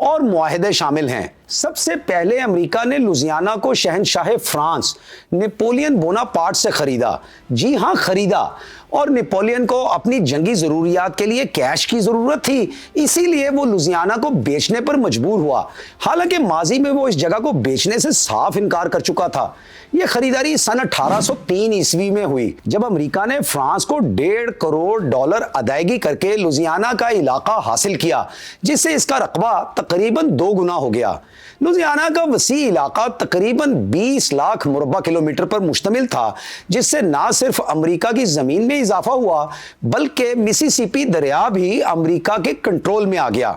اور معاہدے شامل ہیں۔ سب سے پہلے امریکہ نے لوزیانا کو شہنشاہ فرانس نپولین بوناپارٹ سے خریدا، جی ہاں خریدا، اور نپولین کو اپنی جنگی ضروریات کے لیے کیش کی ضرورت تھی، اسی لیے وہ لوزیانا کو بیچنے پر مجبور ہوا، حالانکہ ماضی میں وہ اس جگہ کو بیچنے سے صاف انکار کر چکا تھا۔ یہ خریداری سن 1803 عیسوی میں ہوئی، جب امریکہ نے فرانس کو $1.5 کروڑ ادائیگی کر کے لوزیانا کا علاقہ حاصل کیا، جس سے اس کا رقبہ تقریباً 2 گنا ہو گیا۔ لوزیانا کا وسیع علاقہ تقریباً 20 لاکھ مربع کلومیٹر پر مشتمل تھا، جس سے نہ صرف امریکہ کی زمین میں اضافہ ہوا بلکہ مسیسپی دریا بھی امریکہ کے کنٹرول میں آ گیا۔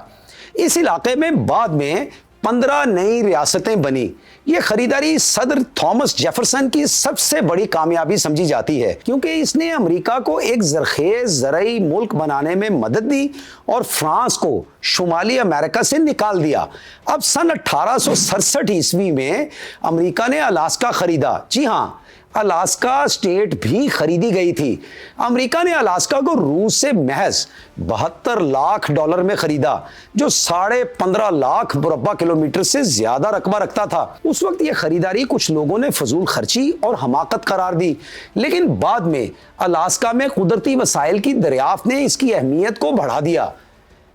اس علاقے میں بعد میں 15 نئی ریاستیں بنی۔ یہ خریداری صدر تھامس جیفرسن کی سب سے بڑی کامیابی سمجھی جاتی ہے، کیونکہ اس نے امریکہ کو ایک زرخیز زرعی ملک بنانے میں مدد دی اور فرانس کو شمالی امریکہ سے نکال دیا۔ اب سن 1867 عیسوی میں امریکہ نے الاسکا خریدا، جی ہاں الاسکا اسٹیٹ بھی خریدی گئی تھی۔ امریکہ نے الاسکا کو روس سے محض $72 لاکھ میں خریدا، جو 15.5 لاکھ مربع کلومیٹر سے زیادہ رقبہ رکھتا تھا۔ اس وقت یہ خریداری کچھ لوگوں نے فضول خرچی اور حماقت قرار دی، لیکن بعد میں الاسکا میں قدرتی وسائل کی دریافت نے اس کی اہمیت کو بڑھا دیا۔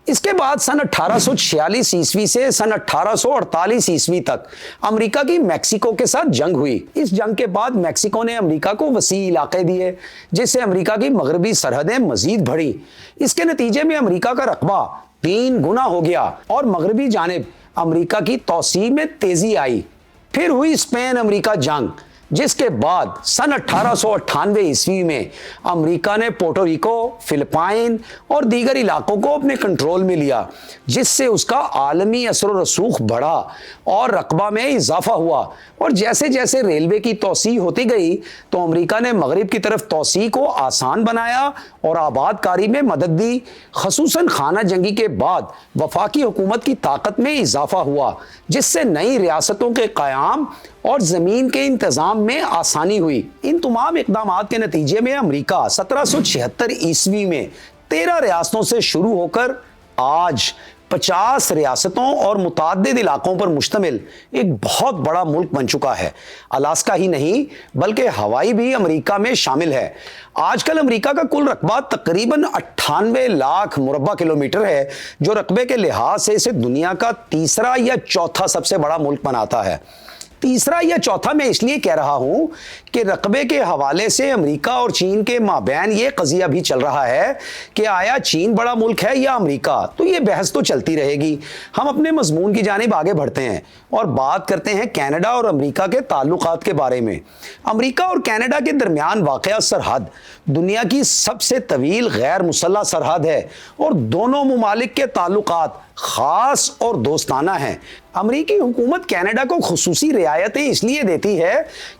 اس کے بعد سن 1846 عیسوی سے سن 1848 عیسوی تک امریکہ کی میکسیکو کے ساتھ جنگ ہوئی۔ اس جنگ کے بعد میکسیکو نے امریکہ کو وسیع علاقے دیے، جس سے امریکہ کی مغربی سرحدیں مزید بڑھیں۔ اس کے نتیجے میں امریکہ کا رقبہ 3 گنا ہو گیا اور مغربی جانب امریکہ کی توسیع میں تیزی آئی۔ پھر ہوئی اسپین امریکہ جنگ، جس کے بعد سن 1898 عیسوی میں امریکہ نے پورٹو ریکو، فلپائن اور دیگر علاقوں کو اپنے کنٹرول میں لیا، جس سے اس کا عالمی اثر و رسوخ بڑھا اور رقبہ میں اضافہ ہوا۔ اور جیسے جیسے ریلوے کی توسیع ہوتی گئی تو امریکہ نے مغرب کی طرف توسیع کو آسان بنایا اور آباد کاری میں مدد دی۔ خصوصاً خانہ جنگی کے بعد وفاقی حکومت کی طاقت میں اضافہ ہوا، جس سے نئی ریاستوں کے قیام اور زمین کے انتظام میں آسانی ہوئی۔ ان تمام اقدامات کے نتیجے میں امریکہ 1776 عیسوی میں 13 ریاستوں سے شروع ہو کر آج 50 ریاستوں اور متعدد علاقوں پر مشتمل ایک بہت بڑا ملک بن چکا ہے۔ الاسکا ہی نہیں بلکہ ہوائی بھی امریکہ میں شامل ہے۔ آج کل امریکہ کا کل رقبہ تقریباً 98 لاکھ مربع کلومیٹر ہے، جو رقبے کے لحاظ سے اسے دنیا کا تیسرا یا چوتھا سب سے بڑا ملک بناتا ہے۔ تیسرا یا چوتھا میں اس لیے کہہ رہا ہوں کہ رقبے کے حوالے سے امریکہ اور چین کے مابین یہ قضیہ بھی چل رہا ہے کہ آیا چین بڑا ملک ہے یا امریکہ، تو یہ بحث تو چلتی رہے گی۔ ہم اپنے مضمون کی جانب آگے بڑھتے ہیں اور بات کرتے ہیں کینیڈا اور امریکہ کے تعلقات کے بارے میں۔ امریکہ اور کینیڈا کے درمیان واقع سرحد دنیا کی سب سے طویل غیر مسلح سرحد ہے اور دونوں ممالک کے تعلقات خاص اور دوستانہ ہیں۔ امریکی حکومت کینیڈا کو خصوصی رعایتیں اس لیے دیتی ہے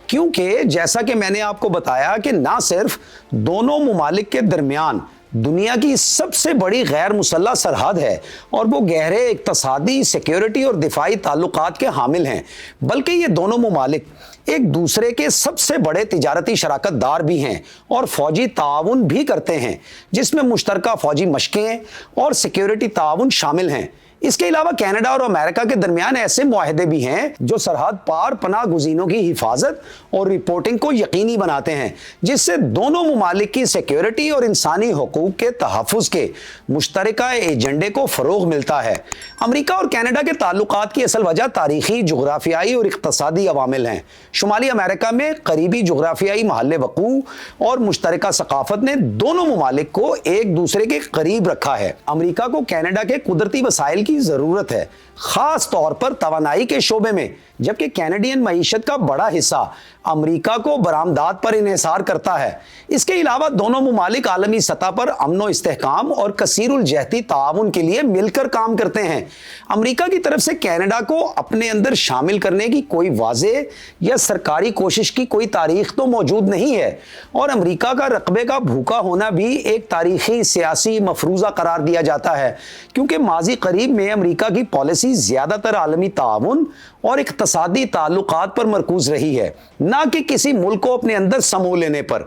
کیونکہ جیسا کہ میں نے آپ کو بتایا کہ نہ صرف دونوں ممالک کے درمیان دنیا کی سب سے بڑی غیر مسلح سرحد ہے اور وہ گہرے اقتصادی، سیکیورٹی اور دفاعی تعلقات کے حامل ہیں، بلکہ یہ دونوں ممالک ایک دوسرے کے سب سے بڑے تجارتی شراکت دار بھی ہیں اور فوجی تعاون بھی کرتے ہیں، جس میں مشترکہ فوجی مشقیں اور سیکیورٹی تعاون شامل ہیں۔ اس کے علاوہ کینیڈا اور امریکہ کے درمیان ایسے معاہدے بھی ہیں جو سرحد پار پناہ گزینوں کی حفاظت اور رپورٹنگ کو یقینی بناتے ہیں، جس سے دونوں ممالک کی سیکیورٹی اور انسانی حقوق کے تحفظ کے مشترکہ ایجنڈے کو فروغ ملتا ہے۔ امریکہ اور کینیڈا کے تعلقات کی اصل وجہ تاریخی، جغرافیائی اور اقتصادی عوامل ہیں۔ شمالی امریکہ میں قریبی جغرافیائی محل وقوع اور مشترکہ ثقافت نے دونوں ممالک کو ایک دوسرے کے قریب رکھا ہے۔ امریکہ کو کینیڈا کے قدرتی وسائل کی ضرورت ہے، خاص طور پر توانائی کے شعبے میں، جبکہ کینیڈین معیشت کا بڑا حصہ امریکہ کو برآمدات پر انحصار کرتا ہے۔ اس کے علاوہ دونوں ممالک عالمی سطح پر امن و استحکام اور کثیر الجہتی تعاون کے لیے مل کر کام کرتے ہیں۔ امریکہ کی طرف سے کینیڈا کو اپنے اندر شامل کرنے کی کوئی واضح یا سرکاری کوشش کی کوئی تاریخ تو موجود نہیں ہے، اور امریکہ کا رقبے کا بھوکا ہونا بھی ایک تاریخی سیاسی مفروضہ قرار دیا جاتا ہے، کیونکہ ماضی قریب میں امریکہ کی پالیسی زیادہ تر عالمی تعاون اور اقتصادی تعلقات پر مرکوز رہی ہے، نہ کہ کسی ملک کو اپنے اندر سمو لینے پر۔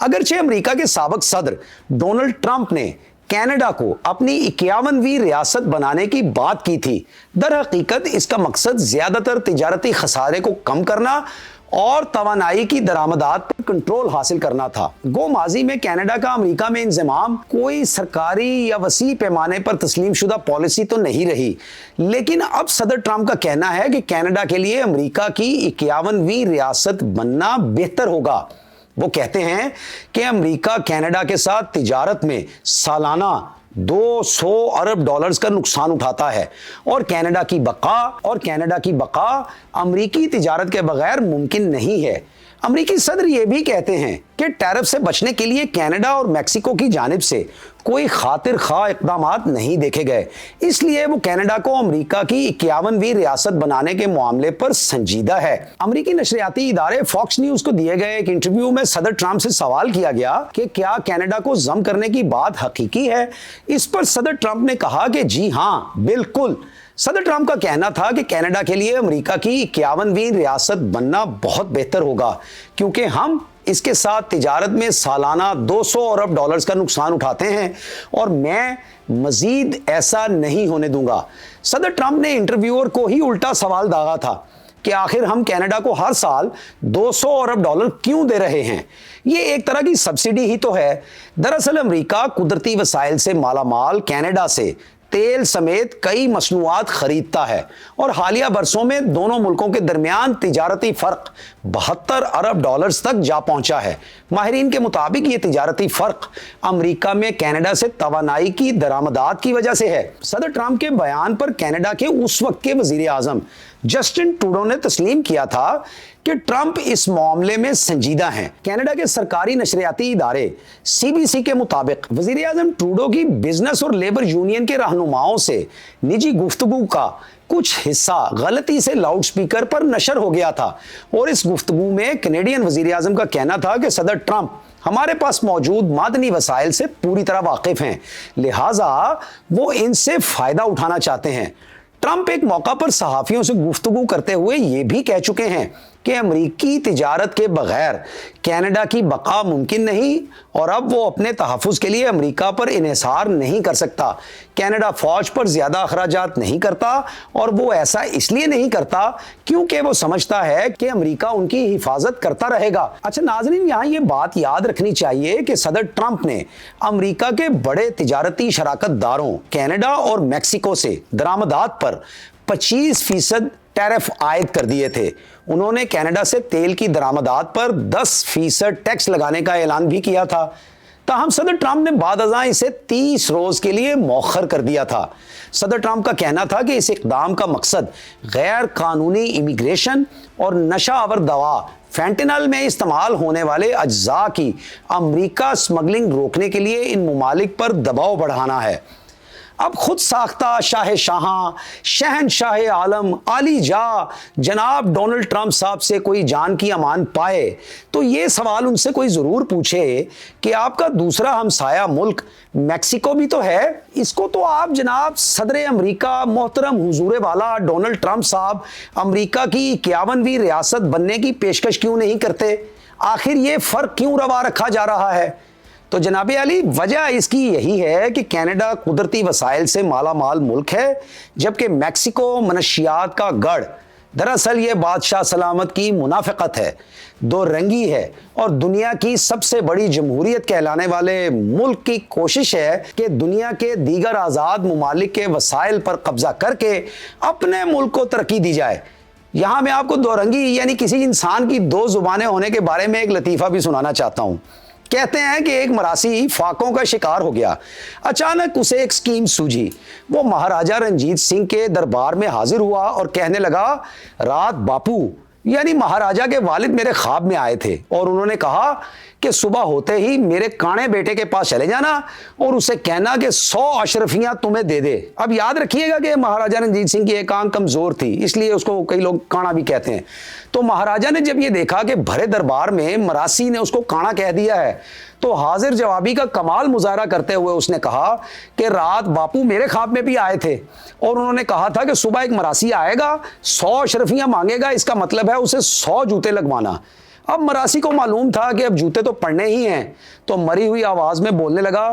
اگرچہ امریکہ کے سابق صدر ڈونلڈ ٹرمپ نے کینیڈا کو اپنی 51ویں ریاست بنانے کی بات کی تھی۔ در حقیقت اس کا مقصد زیادہ تر تجارتی خسارے کو کم کرنا اور توانائی کی درآمدات پر کنٹرول حاصل کرنا تھا۔ گو ماضی میں کینیڈا کا امریکہ میں انضمام کوئی سرکاری یا وسیع پیمانے پر تسلیم شدہ پالیسی تو نہیں رہی، لیکن اب صدر ٹرمپ کا کہنا ہے کہ کینیڈا کے لیے امریکہ کی 51ویں ریاست بننا بہتر ہوگا۔ وہ کہتے ہیں کہ امریکہ کینیڈا کے ساتھ تجارت میں سالانہ $200 ارب کا نقصان اٹھاتا ہے، اور کینیڈا کی بقا امریکی تجارت کے بغیر ممکن نہیں ہے۔ امریکی صدر یہ بھی کہتے ہیں کہ ٹیرف سے بچنے کے لیے کینیڈا اور میکسیکو کی جانب سے کوئی خاطر خواہ اقدامات نہیں دیکھے گئے، اس لیے وہ کینیڈا کو امریکہ کی 51ویں ریاست بنانے کے معاملے پر سنجیدہ ہے۔ امریکی نشریاتی ادارے فاکس نیوز کو دیے گئے ایک انٹرویو میں صدر ٹرمپ سے سوال کیا گیا کہ کیا کینیڈا کو ضم کرنے کی بات حقیقی ہے۔ اس پر صدر ٹرمپ نے کہا کہ جی ہاں، بالکل۔ صدر ٹرمپ کا کہنا تھا کہ کینیڈا کے لیے امریکہ کی 51ویں ریاست بننا بہت بہتر ہوگا، کیونکہ ہم اس کے ساتھ تجارت میں سالانہ $200 ارب کا نقصان اٹھاتے ہیں، اور میں مزید ایسا نہیں ہونے دوں گا۔ صدر ٹرمپ نے انٹرویور کو ہی الٹا سوال داغا تھا کہ آخر ہم کینیڈا کو ہر سال $200 ارب کیوں دے رہے ہیں؟ یہ ایک طرح کی سبسڈی ہی تو ہے۔ دراصل امریکہ قدرتی وسائل سے مالا مال کینیڈا سے تیل سمیت کئی مصنوعات خریدتا ہے، اور حالیہ برسوں میں دونوں ملکوں کے درمیان تجارتی فرق $72 ارب تک جا پہنچا ہے۔ ماہرین کے مطابق یہ تجارتی فرق امریکہ میں کینیڈا سے توانائی کی درآمدات کی وجہ سے ہے۔ صدر ٹرمپ کے بیان پر کینیڈا کے اس وقت کے وزیر اعظم جسٹن ٹروڈو نے تسلیم کیا تھا کہ ٹرمپ اس معاملے میں سنجیدہ ہیں۔ کینیڈا کے سرکاری نشریاتی ادارے CBC کے مطابق وزیر اعظم ٹروڈو کی بزنس اور لیبر یونین کے رہنماؤں سے نجی گفتگو کا کچھ حصہ غلطی سے لاؤڈ سپیکر پر نشر ہو گیا تھا، اور اس گفتگو میں کینیڈین وزیر اعظم کا کہنا تھا کہ صدر ٹرمپ ہمارے پاس موجود معدنی وسائل سے پوری طرح واقف ہیں، لہٰذا وہ ان سے فائدہ اٹھانا چاہتے ہیں۔ ٹرمپ ایک موقع پر صحافیوں سے گفتگو کرتے ہوئے یہ بھی کہہ چکے ہیں کہ امریکی تجارت کے بغیر کینیڈا کی بقا ممکن نہیں، اور اب وہ اپنے تحفظ کے لیے امریکہ پر انحصار نہیں کر سکتا۔ کینیڈا فوج پر زیادہ اخراجات نہیں کرتا، اور وہ ایسا اس لیے نہیں کرتا کیونکہ وہ سمجھتا ہے کہ امریکہ ان کی حفاظت کرتا رہے گا۔ اچھا ناظرین، یہاں یہ بات یاد رکھنی چاہیے کہ صدر ٹرمپ نے امریکہ کے بڑے تجارتی شراکت داروں کینیڈا اور میکسیکو سے درآمدات پر 25% ٹیرف عائد کر دیے تھے۔ انہوں نے کینیڈا سے تیل کی درآمدات پر 10% ٹیکس لگانے کا اعلان بھی کیا تھا، تاہم صدر ٹرمپ نے بعد ازاں اسے 30 روز کے لیے مؤخر کر دیا تھا۔ صدر ٹرمپ کا کہنا تھا کہ اس اقدام کا مقصد غیر قانونی امیگریشن اور نشہ آور دوا فینٹینل میں استعمال ہونے والے اجزاء کی امریکہ سمگلنگ روکنے کے لیے ان ممالک پر دباؤ بڑھانا ہے۔ اب خود ساختہ شاہ شاہاں، شہنشاہ عالم، عالی جاں جناب ڈونلڈ ٹرمپ صاحب سے کوئی جان کی امان پائے تو یہ سوال ان سے کوئی ضرور پوچھے کہ آپ کا دوسرا ہمسایہ ملک میکسیکو بھی تو ہے، اس کو تو آپ جناب صدر امریکہ محترم حضور والا ڈونلڈ ٹرمپ صاحب امریکہ کی 51ویں ریاست بننے کی پیشکش کیوں نہیں کرتے؟ آخر یہ فرق کیوں روا رکھا جا رہا ہے؟ تو جناب علی، وجہ اس کی یہی ہے کہ کینیڈا قدرتی وسائل سے مالا مال ملک ہے، جبکہ میکسیکو منشیات کا گڑھ۔ دراصل یہ بادشاہ سلامت کی منافقت ہے، دو رنگی ہے، اور دنیا کی سب سے بڑی جمہوریت کہلانے والے ملک کی کوشش ہے کہ دنیا کے دیگر آزاد ممالک کے وسائل پر قبضہ کر کے اپنے ملک کو ترقی دی جائے۔ یہاں میں آپ کو دو رنگی یعنی کسی انسان کی دو زبانیں ہونے کے بارے میں ایک لطیفہ بھی سنانا چاہتا ہوں۔ کہتے ہیں کہ ایک مراسی فاقوں کا شکار ہو گیا، اچانک اسے ایک سکیم سوجھی۔ وہ مہاراجہ رنجیت سنگھ کے دربار میں حاضر ہوا اور کہنے لگا، رات باپو یعنی مہاراجہ کے والد میرے خواب میں آئے تھے، اور انہوں نے کہا کہ صبح ہوتے ہی میرے کانے بیٹے کے پاس چلے جانا اور اسے کہنا کہ 100 اشرفیاں تمہیں دے دے۔ اب یاد رکھیے گا کہ مہاراجہ رنجیت سنگھ کی ایک آنکھ کمزور تھی، اس لیے اس کو کئی لوگ کانا بھی کہتے ہیں۔ تو مہاراجہ نے جب یہ دیکھا کہ بھرے دربار میں مراسی نے اس کو کانا کہہ دیا ہے، تو حاضر جوابی کا کمال مظاہرہ کرتے ہوئے اس نے کہا کہ رات باپو میرے خواب میں بھی آئے تھے، اور انہوں نے کہا تھا کہ صبح ایک مراسی آئے گا، 100 اشرفیاں مانگے گا، اس کا مطلب ہے اسے 100 جوتے لگوانا۔ اب مراسی کو معلوم تھا کہ اب جوتے تو پڑنے ہی ہیں، تو مری ہوئی آواز میں بولنے لگا،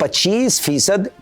25%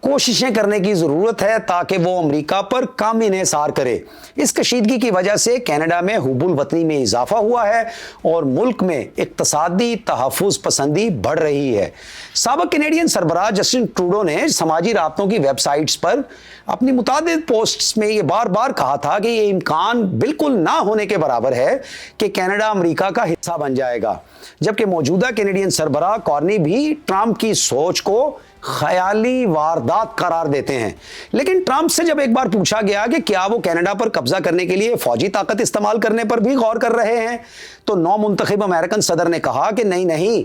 کوششیں کرنے کی ضرورت ہے تاکہ وہ امریکہ پر کم انحصار کرے۔ اس کشیدگی کی وجہ سے کینیڈا میں حب الوطنی میں اضافہ ہوا ہے اور ملک میں اقتصادی تحفظ پسندی بڑھ رہی ہے۔ سابق کینیڈین سربراہ جسٹن ٹروڈو نے سماجی رابطوں کی ویب سائٹس پر اپنی متعدد پوسٹس میں یہ بار بار کہا تھا کہ یہ امکان بالکل نہ ہونے کے برابر ہے کہ کینیڈا امریکہ کا حصہ بن جائے گا، جبکہ موجودہ کینیڈین سربراہ کارنی بھی ٹرمپ کی سوچ کو خیالی واردات قرار دیتے ہیں۔ لیکن ٹرمپ سے جب ایک بار پوچھا گیا کہ کیا وہ کینیڈا پر قبضہ کرنے کے لیے فوجی طاقت استعمال کرنے پر بھی غور کر رہے ہیں، تو نو منتخب امریکن صدر نے کہا کہ نہیں،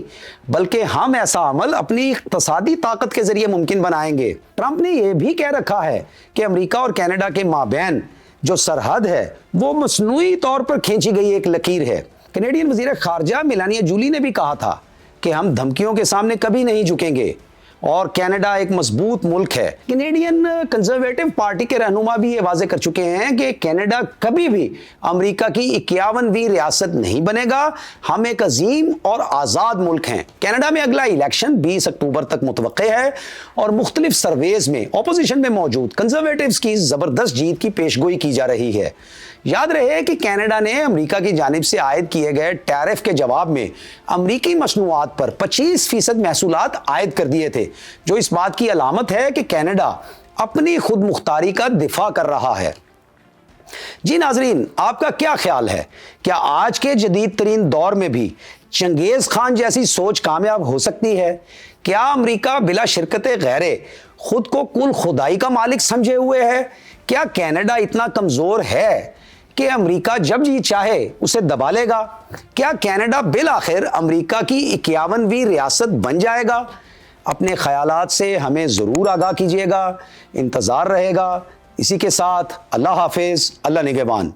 بلکہ ہم ایسا عمل اپنی اقتصادی طاقت کے ذریعے ممکن بنائیں گے۔ ٹرمپ نے یہ بھی کہہ رکھا ہے کہ امریکہ اور کینیڈا کے مابین جو سرحد ہے وہ مصنوعی طور پر کھینچی گئی ایک لکیر ہے۔ کینیڈین وزیر خارجہ میلانیا جولی نے بھی کہا تھا کہ ہم دھمکیوں کے سامنے کبھی نہیں جھکیں گے اور کینیڈا ایک مضبوط ملک ہے۔ کینیڈین کنزرویٹو پارٹی کے رہنما بھی یہ واضح کر چکے ہیں کہ کینیڈا کبھی بھی امریکہ کی 51ویں ریاست نہیں بنے گا، ہم ایک عظیم اور آزاد ملک ہیں۔ کینیڈا میں اگلا الیکشن 20 اکتوبر تک متوقع ہے اور مختلف سرویز میں اپوزیشن میں موجود کنزرویٹوز کی زبردست جیت کی پیشگوئی کی جا رہی ہے۔ یاد رہے کہ کینیڈا نے امریکہ کی جانب سے عائد کیے گئے ٹیرف کے جواب میں امریکی مصنوعات پر 25% محصولات عائد کر دیے تھے، جو اس بات کی علامت ہے کہ کینیڈا اپنی خود مختاری کا دفاع کر رہا ہے۔ جی ناظرین، آپ کا کیا خیال ہے؟ کیا آج کے جدید ترین دور میں بھی چنگیز خان جیسی سوچ کامیاب ہو سکتی ہے؟ کیا امریکہ بلا شرکت غیرے خود کو کل خدائی کا مالک سمجھے ہوئے ہے؟ کیا کینیڈا اتنا کمزور ہے کہ امریکہ جب جی چاہے اسے دبا لے گا؟ کیا کینیڈا بالآخر امریکہ کی 51ویں ریاست بن جائے گا؟ اپنے خیالات سے ہمیں ضرور آگاہ کیجیے گا، انتظار رہے گا۔ اسی کے ساتھ اللہ حافظ، اللہ نگہبان۔